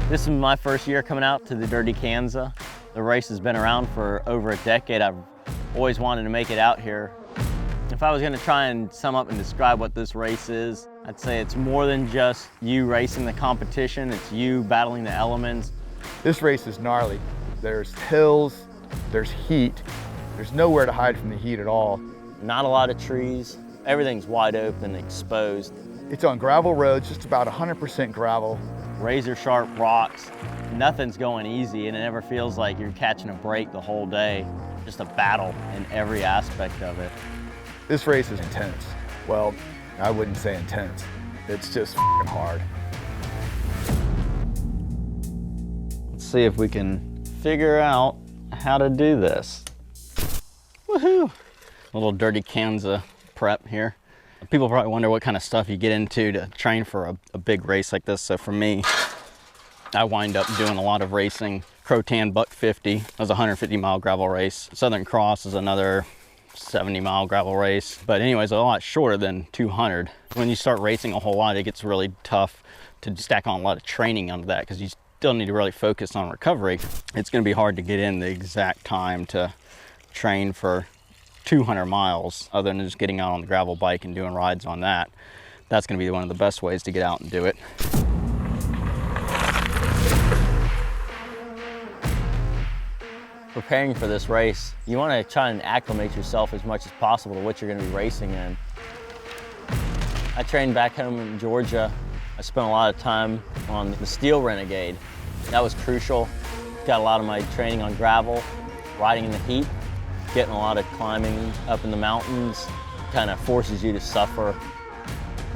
This is my first year coming out to the Dirty Kanza. The race has been around for over a decade. I've always wanted to make it out here. If I was gonna try and sum up and describe what this race is, I'd say it's more than just you racing the competition, it's you battling the elements. This race is gnarly. There's hills, there's heat. There's nowhere to hide from the heat at all. Not a lot of trees. Everything's wide open, exposed. It's on gravel roads, just about 100% gravel. Razor sharp rocks. Nothing's going easy, and it never feels like you're catching a break the whole day. Just a battle in every aspect of it. This race is intense. Well, I wouldn't say intense. It's just f***ing hard. Let's see if we can figure out how to do this. Woohoo! Little Dirty Kanza prep here. People probably wonder what kind of stuff you get into to train for a big race like this. So for me, I wind up doing a lot of racing. Croatan Buck 50, that was a 150-mile gravel race. Southern Cross is another 70-mile gravel race. But anyways, a lot shorter than 200. When you start racing a whole lot, it gets really tough to stack on a lot of training onto that because you still need to really focus on recovery. It's gonna be hard to get in the exact time to train for 200 miles other than just getting out on the gravel bike and doing rides on that. That's gonna be one of the best ways to get out and do it. Preparing for this race, you wanna try and acclimate yourself as much as possible to what you're gonna be racing in. I trained back home in Georgia. I spent a lot of time on the steel Renegade. That was crucial. Got a lot of my training on gravel, riding in the heat, getting a lot of climbing up in the mountains. Kind of forces you to suffer.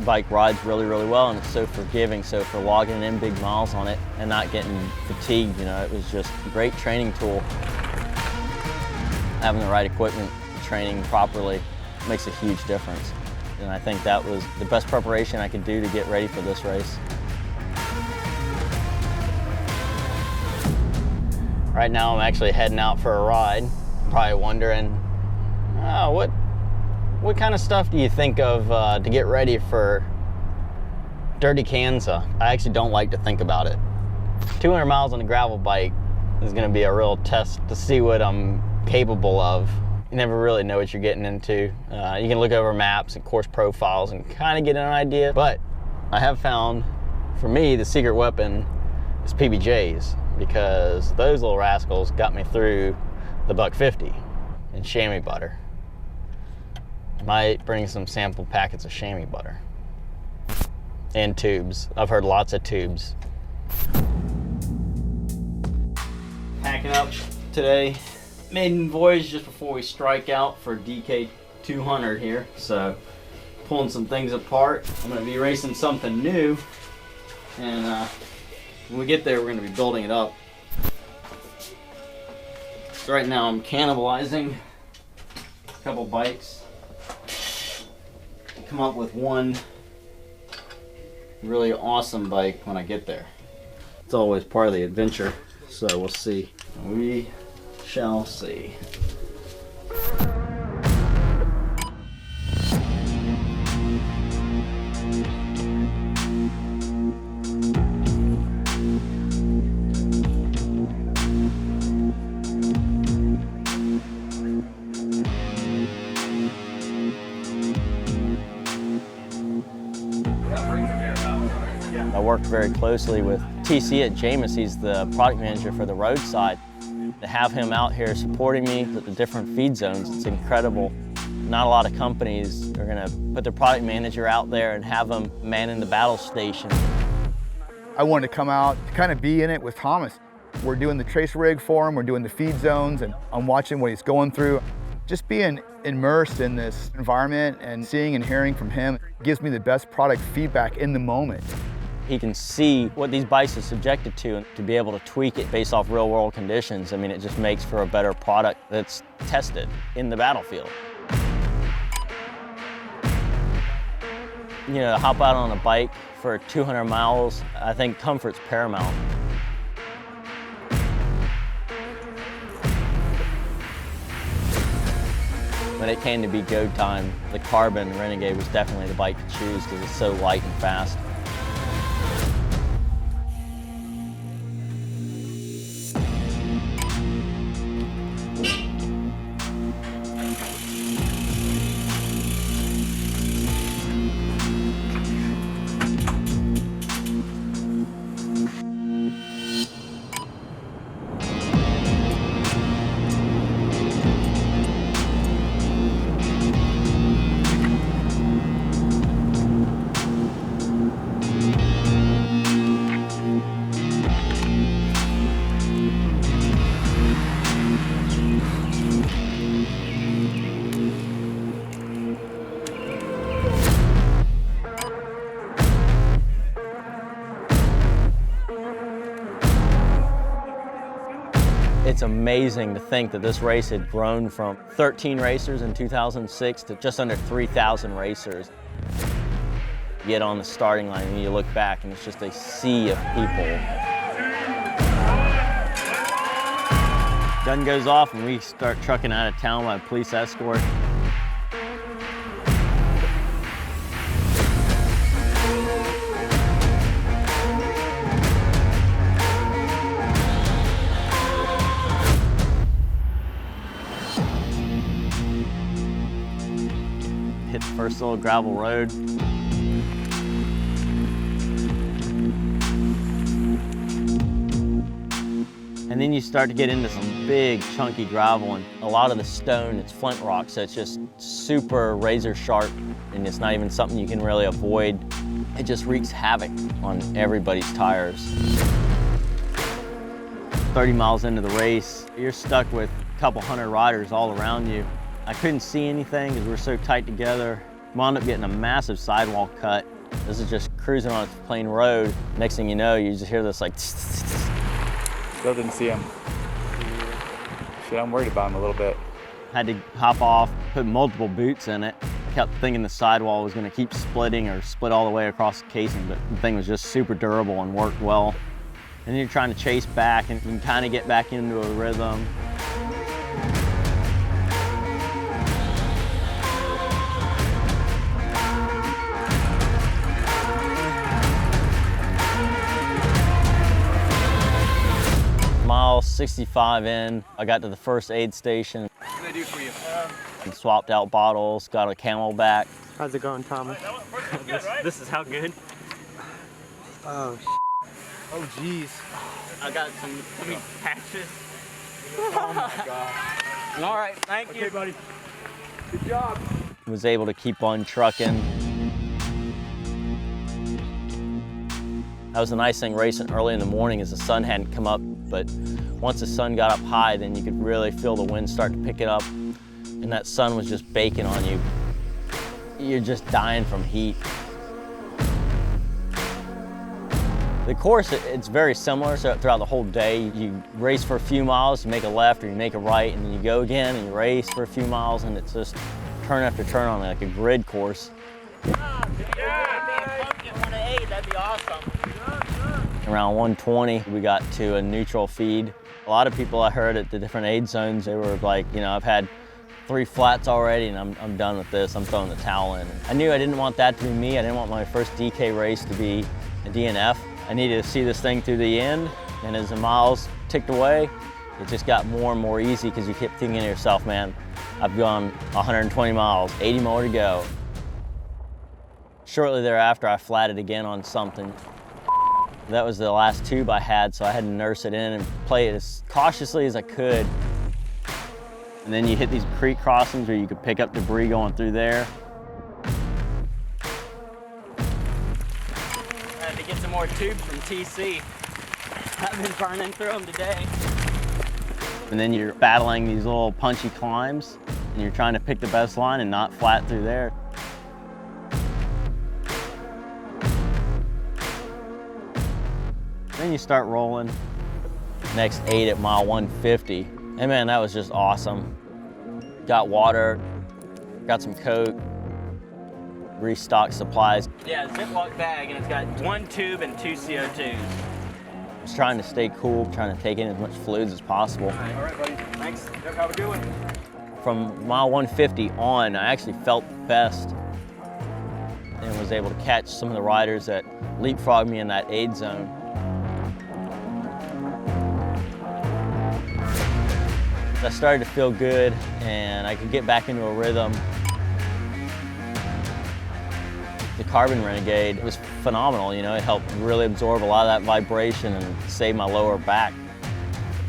Bike rides really, really well, and it's so forgiving. So for logging in big miles on it and not getting fatigued, you know, it was just a great training tool. Having the right equipment, training properly makes a huge difference. And I think that was the best preparation I could do to get ready for this race. Right now I'm actually heading out for a ride. Probably wondering, oh, what kind of stuff do you think of to get ready for Dirty Kanza? I actually don't like to think about it. 200 miles on a gravel bike is gonna be a real test to see what I'm capable of. You never really know what you're getting into. You can look over maps and course profiles and kind of get an idea, but I have found, for me, the secret weapon is PBJs, because those little rascals got me through the Buck 50 and chamois butter. Might bring some sample packets of chamois butter. And tubes. I've heard lots of tubes. Packing up today. Maiden voyage just before we strike out for DK 200 here. So pulling some things apart. I'm gonna be racing something new. And when we get there, we're gonna be building it up. So right now I'm cannibalizing a couple bikes. Come up with one really awesome bike when I get there. It's always part of the adventure, so we'll see. We shall see. I worked very closely with TC at Jamis. He's the product manager for the roadside. To have him out here supporting me at the different feed zones, it's incredible. Not a lot of companies are gonna put their product manager out there and have them manning the battle station. I wanted to come out to kind of be in it with Thomas. We're doing the trace rig for him, we're doing the feed zones, and I'm watching what he's going through. Just being immersed in this environment and seeing and hearing from him gives me the best product feedback in the moment. He can see what these bikes are subjected to and to be able to tweak it based off real world conditions. I mean, it just makes for a better product that's tested in the battlefield. You know, hop out on a bike for 200 miles, I think comfort's paramount. When it came to be go time, the Carbon Renegade was definitely the bike to choose because it's so light and fast. It's amazing to think that this race had grown from 13 racers in 2006 to just under 3,000 racers. You get on the starting line and you look back and it's just a sea of people. Gun goes off and we start trucking out of town by a police escort. Hit the first little gravel road. And then you start to get into some big chunky gravel, and a lot of the stone, it's flint rock, so it's just super razor sharp, and it's not even something you can really avoid. It just wreaks havoc on everybody's tires. 30 miles into the race, you're stuck with a couple hundred riders all around you. I couldn't see anything because we're so tight together. Wound up getting a massive sidewall cut. This is just cruising on a plain road. Next thing you know, you just hear this like Still didn't see him. Shit, I'm worried about him a little bit. Had to hop off, put multiple boots in it. Kept thinking the sidewall was gonna keep splitting or split all the way across the casing, but the thing was just super durable and worked well. And then you're trying to chase back and you can kind of get back into a rhythm. Mile 65 in, I got to the first aid station. What can I do for you? And swapped out bottles, got a camel back. How's it going, Thomas? This is how good. Oh, Oh, geez. I got some patches. Oh my God. All right, thank you. Okay, buddy. Good job. Was able to keep on trucking. That was the nice thing racing early in the morning is the sun hadn't come up, but once the sun got up high, then you could really feel the wind start to pick it up, and that sun was just baking on you. You're just dying from heat. The course, it's very similar, so throughout the whole day, you race for a few miles, you make a left or you make a right, and then you go again and you race for a few miles, and it's just turn after turn on like a grid course. That'd be awesome. Around 120, we got to a neutral feed. A lot of people I heard at the different aid zones, they were like, you know, I've had 3 flats already and I'm done with this, I'm throwing the towel in. I knew I didn't want that to be me. I didn't want my first DK race to be a DNF. I needed to see this thing through the end, and as the miles ticked away, it just got more and more easy because you kept thinking to yourself, man, I've gone 120 miles, 80 more to go. Shortly thereafter, I flatted again on something. That was the last tube I had, so I had to nurse it in and play it as cautiously as I could. And then you hit these creek crossings where you could pick up debris going through there. I had to get some more tubes from TC. I've been burning through them today. And then you're battling these little punchy climbs, and you're trying to pick the best line and not flat through there. Then you start rolling. Next 8 at mile 150. And man, that was just awesome. Got water, got some Coke, restocked supplies. Yeah, Ziploc bag, and it's got 1 tube and 2 CO2s. Just trying to stay cool, trying to take in as much fluids as possible. All right, buddy. Thanks. Have a good one. From mile 150 on, I actually felt best and was able to catch some of the riders that leapfrogged me in that aid zone. I started to feel good and I could get back into a rhythm. The carbon Renegade was phenomenal, you know, it helped really absorb a lot of that vibration and save my lower back.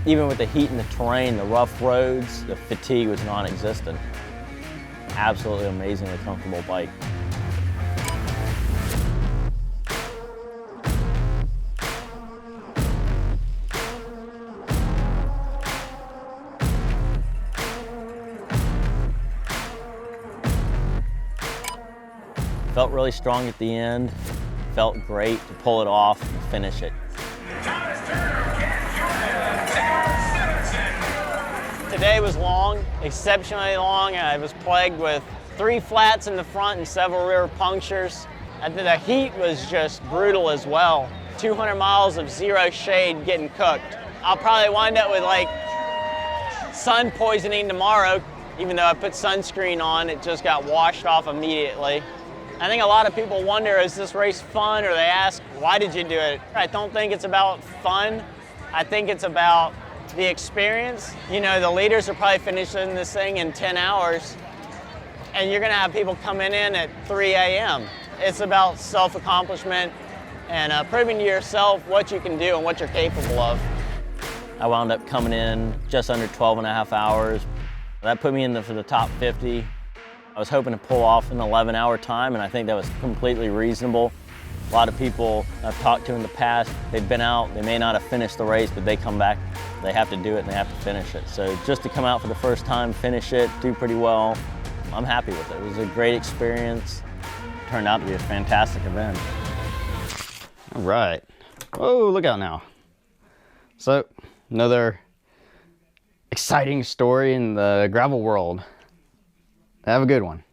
Even with the heat and the terrain, the rough roads, the fatigue was non-existent. Absolutely amazingly comfortable bike. Felt really strong at the end. Felt great to pull it off and finish it. day was long, exceptionally long. I was plagued with 3 flats in the front and several rear punctures. And the heat was just brutal as well. 200 miles of zero shade getting cooked. I'll probably wind up with like sun poisoning tomorrow. Even though I put sunscreen on, it just got washed off immediately. I think a lot of people wonder, is this race fun? Or they ask, why did you do it? I don't think it's about fun. I think it's about the experience. You know, the leaders are probably finishing this thing in 10 hours, and you're gonna have people coming in at 3 a.m. It's about self-accomplishment and proving to yourself what you can do and what you're capable of. I wound up coming in just under 12 and a half hours. That put me for the top 50. I was hoping to pull off an 11-hour time, and I think that was completely reasonable. A lot of people I've talked to in the past, they've been out, they may not have finished the race, but they come back, they have to do it and they have to finish it. So just to come out for the first time, finish it, do pretty well, I'm happy with it. It was a great experience. It turned out to be a fantastic event. All right. Whoa, look out now. So, another exciting story in the gravel world. Have a good one.